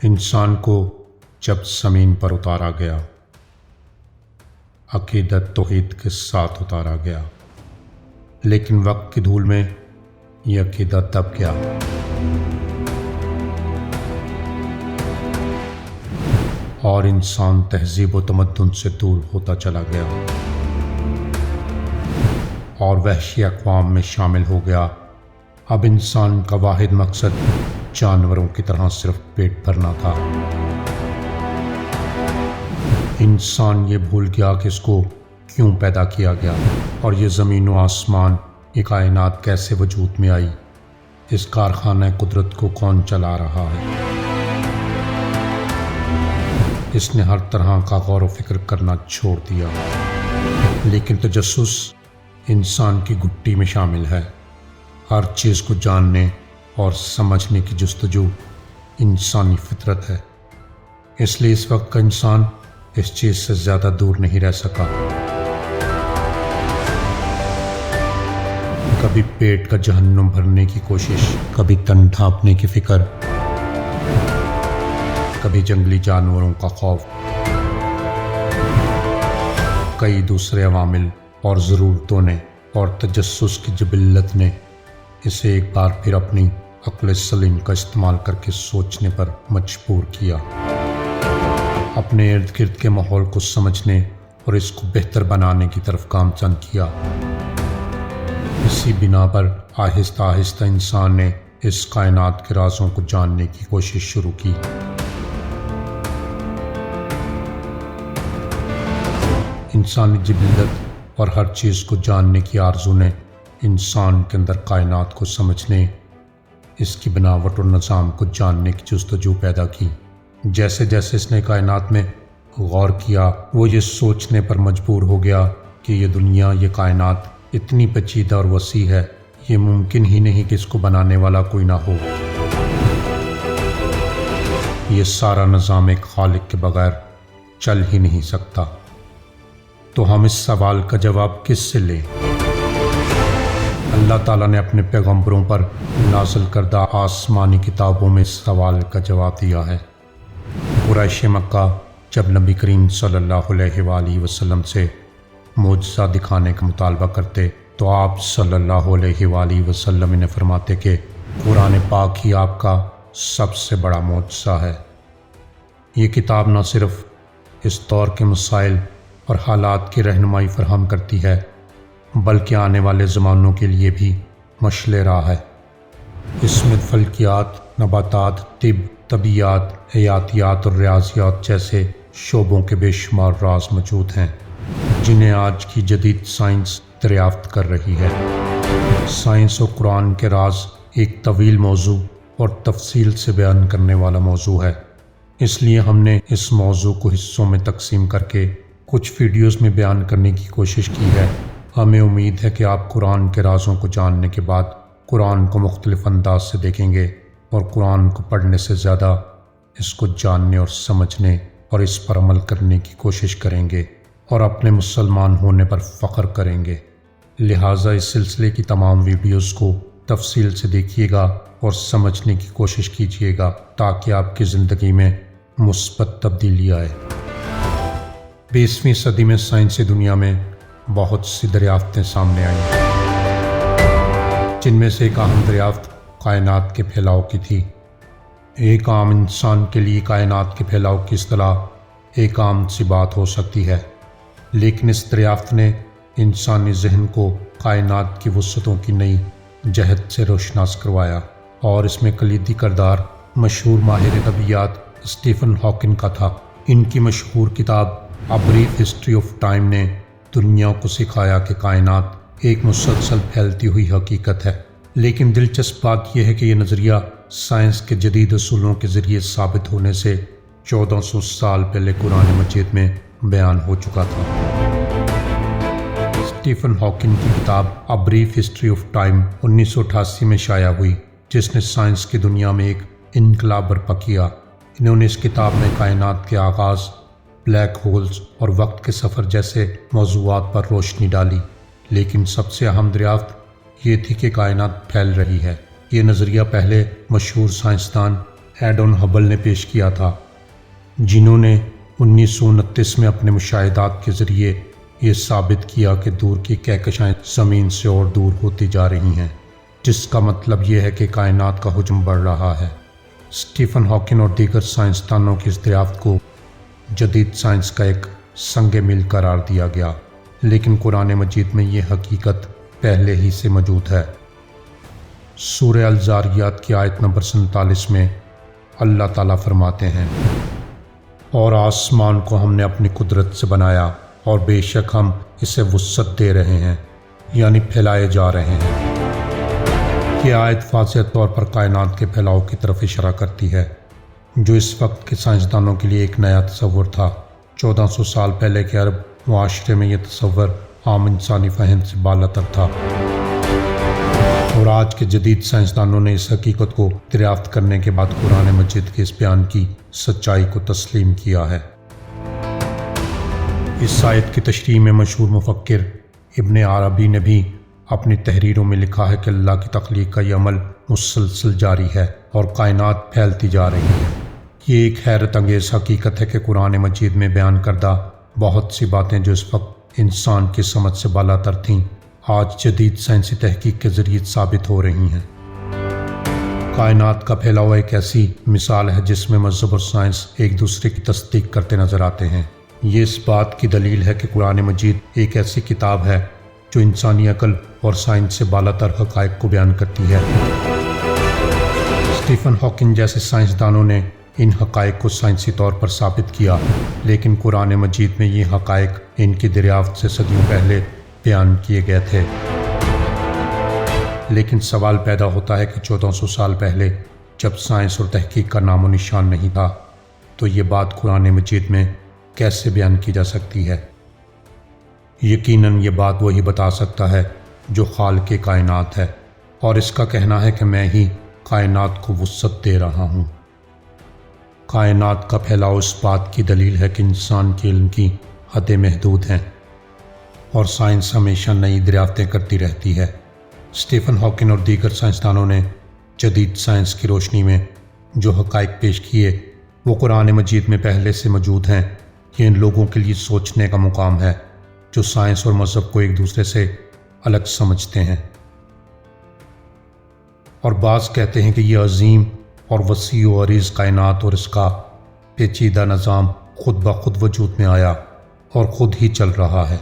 انسان کو جب زمین پر اتارا گیا، عقیدت توحید کے ساتھ اتارا گیا، لیکن وقت کی دھول میں یہ عقیدہ دب گیا۔ اور انسان تہذیب و تمدن سے دور ہوتا چلا گیا اور وحشی اقوام میں شامل ہو گیا۔ اب انسان کا واحد مقصد جانوروں کی طرح صرف پیٹ بھرنا تھا۔ انسان یہ بھول گیا کہ اس کو کیوں پیدا کیا گیا اور یہ زمین و آسمان، یہ کائنات کیسے وجود میں آئی، اس کارخانہ قدرت کو کون چلا رہا ہے۔ اس نے ہر طرح کا غور و فکر کرنا چھوڑ دیا، لیکن تجسس انسان کی گھٹی میں شامل ہے۔ ہر چیز کو جاننے اور سمجھنے کی جستجو انسانی فطرت ہے، اس لیے اس وقت کا انسان اس چیز سے زیادہ دور نہیں رہ سکا۔ کبھی پیٹ کا جہنم بھرنے کی کوشش، کبھی تن ڈھانپنے کی فکر، کبھی جنگلی جانوروں کا خوف، کئی دوسرے عوامل اور ضرورتوں نے اور تجسس کی جبلت نے اسے ایک بار پھر اپنی عقل سلیم کا استعمال کر کے سوچنے پر مجبور کیا، اپنے ارد گرد کے ماحول کو سمجھنے اور اس کو بہتر بنانے کی طرف گامزن کیا۔ اسی بنا پر آہستہ آہستہ انسان نے اس کائنات کے رازوں کو جاننے کی کوشش شروع کی۔ انسانی جبلت اور ہر چیز کو جاننے کی آرزو نے انسان کے اندر کائنات کو سمجھنے، اس کی بناوٹ اور نظام کو جاننے کی جستجو پیدا کی۔ جیسے جیسے اس نے کائنات میں غور کیا، وہ یہ سوچنے پر مجبور ہو گیا کہ یہ دنیا، یہ کائنات اتنی پیچیدہ اور وسیع ہے، یہ ممکن ہی نہیں کہ اس کو بنانے والا کوئی نہ ہو۔ یہ سارا نظام ایک خالق کے بغیر چل ہی نہیں سکتا۔ تو ہم اس سوال کا جواب کس سے لیں؟ اللہ تعالیٰ نے اپنے پیغمبروں پر نازل کردہ آسمانی کتابوں میں اس سوال کا جواب دیا ہے۔ قریش مکہ جب نبی کریم صلی اللہ علیہ وآلہ وسلم سے معجزہ دکھانے کا مطالبہ کرتے تو آپ صلی اللہ علیہ وآلہ وسلم نے فرماتے کہ قرآن پاک ہی آپ کا سب سے بڑا معجزہ ہے۔ یہ کتاب نہ صرف اس دور کے مسائل اور حالات کی رہنمائی فراہم کرتی ہے، بلکہ آنے والے زمانوں کے لیے بھی مشعل راہ ہے۔ اس میں فلکیات، نباتات، طب، طبیعیات، حیاتیات اور ریاضیات جیسے شعبوں کے بے شمار راز موجود ہیں، جنہیں آج کی جدید سائنس دریافت کر رہی ہے۔ سائنس و قرآن کے راز ایک طویل موضوع اور تفصیل سے بیان کرنے والا موضوع ہے، اس لیے ہم نے اس موضوع کو حصوں میں تقسیم کر کے کچھ ویڈیوز میں بیان کرنے کی کوشش کی ہے۔ ہمیں امید ہے کہ آپ قرآن کے رازوں کو جاننے کے بعد قرآن کو مختلف انداز سے دیکھیں گے اور قرآن کو پڑھنے سے زیادہ اس کو جاننے اور سمجھنے اور اس پر عمل کرنے کی کوشش کریں گے اور اپنے مسلمان ہونے پر فخر کریں گے۔ لہٰذا اس سلسلے کی تمام ویڈیوز کو تفصیل سے دیکھیے گا اور سمجھنے کی کوشش کیجیے گا تاکہ آپ کی زندگی میں مثبت تبدیلی آئے۔ 20ویں صدی میں سائنسی دنیا میں بہت سی دریافتیں سامنے آئیں، جن میں سے ایک اہم دریافت کائنات کے پھیلاؤ کی تھی۔ ایک عام انسان کے لیے کائنات کے پھیلاؤ کی اصطلاح ایک عام سی بات ہو سکتی ہے، لیکن اس دریافت نے انسانی ذہن کو کائنات کی وسعتوں کی نئی جہت سے روشناس کروایا، اور اس میں کلیدی کردار مشہور ماہر طبیعیات اسٹیفن ہاکنگ کا تھا۔ ان کی مشہور کتاب a brief history of time نے دنیا کو سکھایا کہ کائنات ایک مسلسل پھیلتی ہوئی حقیقت ہے، لیکن دلچسپ بات یہ ہے کہ یہ نظریہ سائنس کے جدید اصولوں کے ذریعے ثابت ہونے سے 1400 سال پہلے قرآن مجید میں بیان ہو چکا تھا۔ اسٹیفن ہاکنگ کی کتاب a brief history of time 1988 میں شائع ہوئی، جس نے سائنس کی دنیا میں ایک انقلاب برپا کیا۔ انہوں نے اس کتاب میں کائنات کے آغاز، بلیک ہولز اور وقت کے سفر جیسے موضوعات پر روشنی ڈالی، لیکن سب سے اہم دریافت یہ تھی کہ کائنات پھیل رہی ہے۔ یہ نظریہ پہلے مشہور سائنسدان ایڈون ہبل نے پیش کیا تھا، جنہوں نے 1929 میں اپنے مشاہدات کے ذریعے یہ ثابت کیا کہ دور کی کہکشائیں زمین سے اور دور ہوتی جا رہی ہیں، جس کا مطلب یہ ہے کہ کائنات کا حجم بڑھ رہا ہے۔ اسٹیفن ہاکنگ اور دیگر سائنسدانوں کی اس دریافت کو جدید سائنس کا ایک سنگ میل قرار دیا گیا، لیکن قرآن مجید میں یہ حقیقت پہلے ہی سے موجود ہے۔ سورہ الزاریات کی آیت نمبر 47 میں اللہ تعالیٰ فرماتے ہیں، اور آسمان کو ہم نے اپنی قدرت سے بنایا اور بے شک ہم اسے وسعت دے رہے ہیں، یعنی پھیلائے جا رہے ہیں۔ یہ آیت واضح طور پر کائنات کے پھیلاؤ کی طرف اشارہ کرتی ہے، جو اس وقت کے سائنسدانوں کے لیے ایک نیا تصور تھا۔ 1400 سال پہلے کے عرب معاشرے میں یہ تصور عام انسانی فہم سے بالاتر تھا، اور آج کے جدید سائنسدانوں نے اس حقیقت کو دریافت کرنے کے بعد قرآن مجید کے اس بیان کی سچائی کو تسلیم کیا ہے۔ اس آیت کی تشریح میں مشہور مفکر ابن عربی نے بھی اپنی تحریروں میں لکھا ہے کہ اللہ کی تخلیق کا یہ عمل مسلسل جاری ہے اور کائنات پھیلتی جا رہی ہے۔ یہ ایک حیرت انگیز حقیقت ہے کہ قرآن مجید میں بیان کردہ بہت سی باتیں جو اس وقت انسان کی سمجھ سے بالاتر تھیں، آج جدید سائنسی تحقیق کے ذریعے ثابت ہو رہی ہیں۔ کائنات کا پھیلاؤ ایک ایسی مثال ہے جس میں مذہب اور سائنس ایک دوسرے کی تصدیق کرتے نظر آتے ہیں۔ یہ اس بات کی دلیل ہے کہ قرآن مجید ایک ایسی کتاب ہے جو انسانی عقل اور سائنس سے بالاتر حقائق کو بیان کرتی ہے۔ اسٹیفن ہاکنگ جیسے سائنسدانوں نے ان حقائق کو سائنسی طور پر ثابت کیا، لیکن قرآن مجید میں یہ حقائق ان کی دریافت سے صدیوں پہلے بیان کیے گئے تھے۔ لیکن سوال پیدا ہوتا ہے کہ 1400 سال پہلے جب سائنس اور تحقیق کا نام و نشان نہیں تھا، تو یہ بات قرآن مجید میں کیسے بیان کی جا سکتی ہے؟ یقیناً یہ بات وہی بتا سکتا ہے جو خالق کائنات ہے، اور اس کا کہنا ہے کہ میں ہی کائنات کو وسعت دے رہا ہوں۔ کائنات کا پھیلاؤ اس بات کی دلیل ہے کہ انسان کے علم کی حدیں محدود ہیں، اور سائنس ہمیشہ نئی دریافتیں کرتی رہتی ہے۔ اسٹیفن ہاکنگ اور دیگر سائنسدانوں نے جدید سائنس کی روشنی میں جو حقائق پیش کیے وہ قرآن مجید میں پہلے سے موجود ہیں۔ یہ ان لوگوں کے لیے سوچنے کا مقام ہے جو سائنس اور مذہب کو ایک دوسرے سے الگ سمجھتے ہیں، اور بعض کہتے ہیں کہ یہ عظیم اور وسیع و عریض کائنات اور اس کا پیچیدہ نظام خود بخود وجود میں آیا اور خود ہی چل رہا ہے۔